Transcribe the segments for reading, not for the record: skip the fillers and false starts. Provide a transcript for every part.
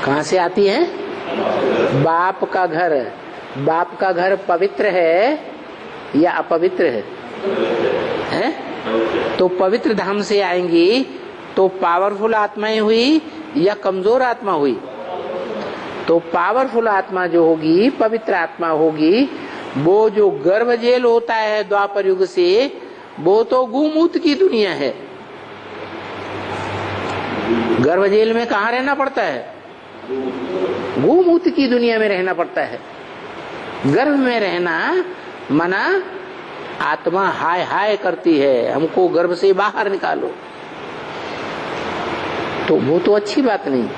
कहाँ से आती है? बाप का घर। बाप का घर पवित्र है या अपवित्र है? तो पवित्र धाम से आएंगी तो पावरफुल आत्माएं हुई या कमजोर आत्मा हुई? तो पावरफुल आत्मा जो होगी, पवित्र आत्मा होगी, वो जो गर्भ जेल होता है द्वापर युग से, वो तो गुमूत की दुनिया है। गर्भ जेल में कहाँ रहना पड़ता है? गुमूत की दुनिया में रहना पड़ता है। गर्भ में रहना मना आत्मा हाय हाय करती है, हमको गर्भ से बाहर निकालो, तो वो तो अच्छी बात नहीं।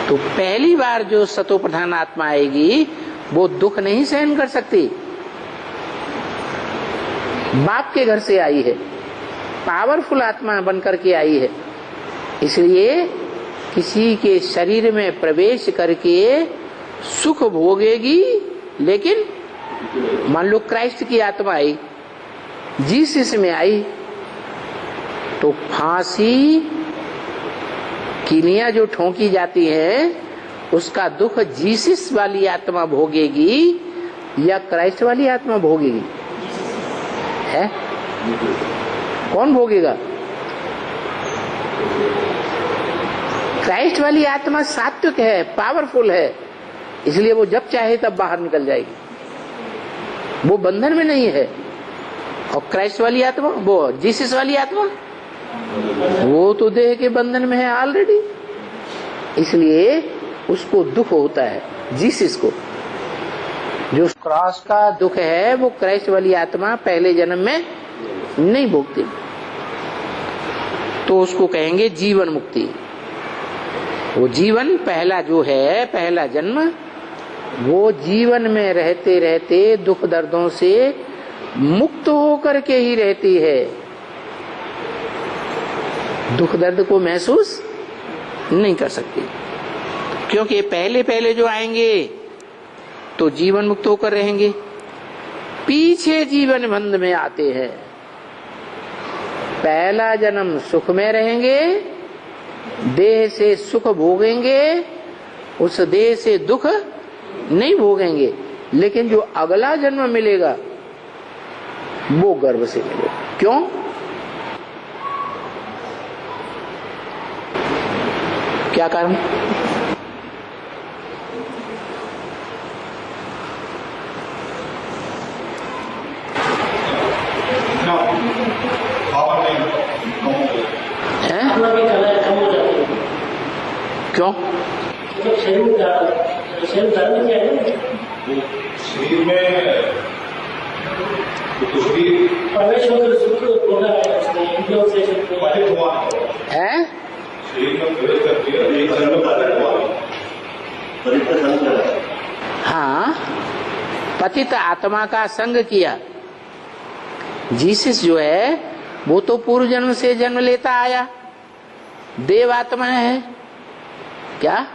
तो पहली बार जो सतो प्रधान आत्मा आएगी वो दुख नहीं सहन कर सकती। बाप के घर से आई है, पावरफुल आत्मा बनकर के आई है, इसलिए किसी के शरीर में प्रवेश करके सुख भोगेगी। लेकिन मान लो क्राइस्ट की आत्मा आई, जीसस में आई, तो फांसी किलियां जो ठोंकी जाती है उसका दुख जीसस वाली आत्मा भोगेगी या क्राइस्ट वाली आत्मा भोगेगी? है कौन भोगेगा? क्राइस्ट वाली आत्मा सात्विक है, पावरफुल है, इसलिए वो जब चाहे तब बाहर निकल जाएगी, वो बंधन में नहीं है। और क्राइस्ट वाली आत्मा, वो जीसस वाली आत्मा, वो तो देह के बंधन में है ऑलरेडी, इसलिए उसको दुख होता है। जीसस को जो क्रॉस का दुख है वो क्राइस्ट वाली आत्मा पहले जन्म में नहीं भोगती, तो उसको कहेंगे जीवन मुक्ति। वो जीवन पहला जो है, पहला जन्म, वो जीवन में रहते रहते दुख दर्दों से मुक्त होकर के ही रहती है, दुख दर्द को महसूस नहीं कर सकती, क्योंकि पहले पहले जो आएंगे तो जीवन मुक्त होकर रहेंगे, पीछे जीवन बंध में आते हैं। पहला जन्म सुख में रहेंगे, देह से सुख भोगेंगे, उस देह से दुख नहीं भोगेंगे, लेकिन जो अगला जन्म मिलेगा वो गर्भ से मिलेगा। क्यों? क्या कारण? क्यों? शरीर में प्रवेश होकर सुख होना है, शरीर में प्रवेश करके हाँ, पतित आत्मा का संग किया। जीसस जो है वो तो पूर्व जन्म से जन्म लेता आया, देव आत्मा है। क्या?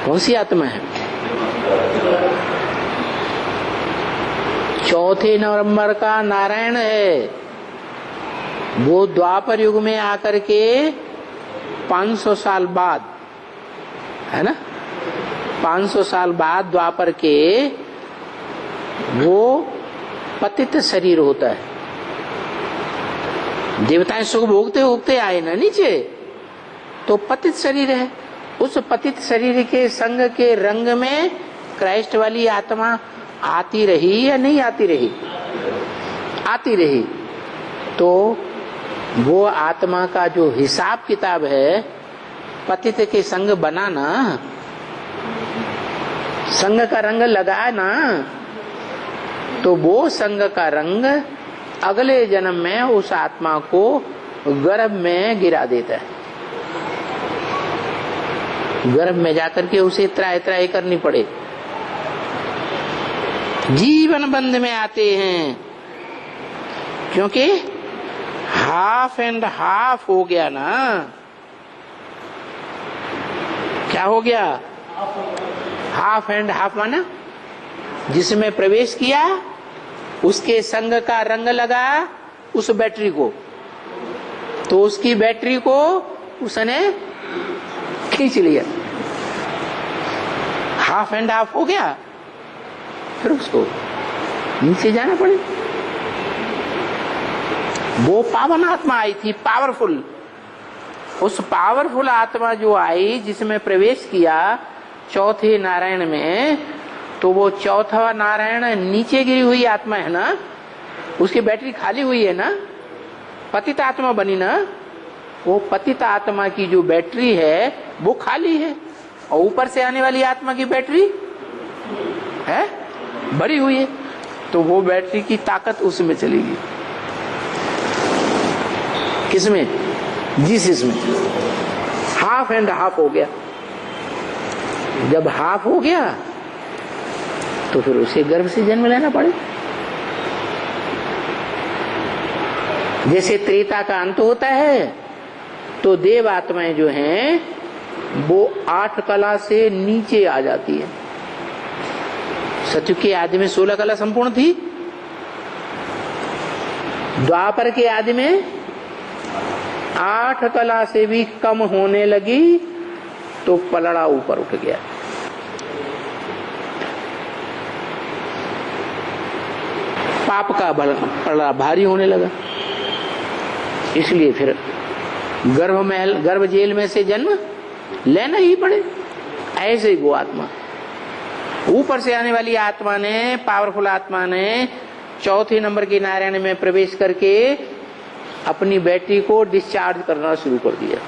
कौन सी आत्मा है? चौथे नंबर का नारायण है, वो द्वापर युग में आकर के 500 साल बाद, है ना, 500 साल बाद द्वापर के वो पतित शरीर होता है। देवताएं सुख भोगते भोगते आए ना नीचे, तो पतित शरीर है। उस पतित शरीर के संग के रंग में क्राइस्ट वाली आत्मा आती रही या नहीं आती रही? आती रही। तो वो आत्मा का जो हिसाब किताब है, पतित के संग बनाना, संग का रंग लगाए ना, तो वो संग का रंग अगले जन्म में उस आत्मा को गर्भ में गिरा देता है। गर्भ में जाकर के उसे त्राय त्राय करनी पड़े, जीवन बंध में आते हैं, क्योंकि हाफ एंड हाफ हो गया ना। क्या हो गया? हाफ एंड हाफ माना जिसमें प्रवेश किया उसके संग का रंग लगा उस बैटरी को, तो उसकी बैटरी को उसने खींच लिया, हाफ एंड हाफ हो गया, फिर उसको नीचे जाना पड़े। वो पावन आत्मा आई थी, पावरफुल। उस पावरफुल आत्मा जो आई, जिसमें प्रवेश किया चौथे नारायण में, तो वो चौथा नारायण नीचे गिरी हुई आत्मा है ना, उसकी बैटरी खाली हुई है ना, पतित आत्मा बनी ना। वो पतित आत्मा की जो बैटरी है वो खाली है, और ऊपर से आने वाली आत्मा की बैटरी है भरी हुई है। तो वो बैटरी की ताकत उसमें चलेगी। किसमें? जिसमें हाफ एंड हाफ हो गया। जब हाफ हो गया तो फिर उसे गर्भ से जन्म लेना पड़े। जैसे त्रेता का अंत होता है तो देव आत्माएं जो हैं वो 8 कला से नीचे आ जाती है। सतयुग के आदि में 16 कला संपूर्ण थी, द्वापर के आदि में 8 कला से भी कम होने लगी, तो पलड़ा ऊपर उठ गया। पाप का पलड़ा भारी होने लगा, इसलिए फिर गर्भ जेल में से जन्म लेना ही पड़े। ऐसे ही वो आत्मा, ऊपर से आने वाली आत्मा ने, पावरफुल आत्मा ने चौथे नंबर के नारायण में प्रवेश करके अपनी बैटरी को डिस्चार्ज करना शुरू कर दिया।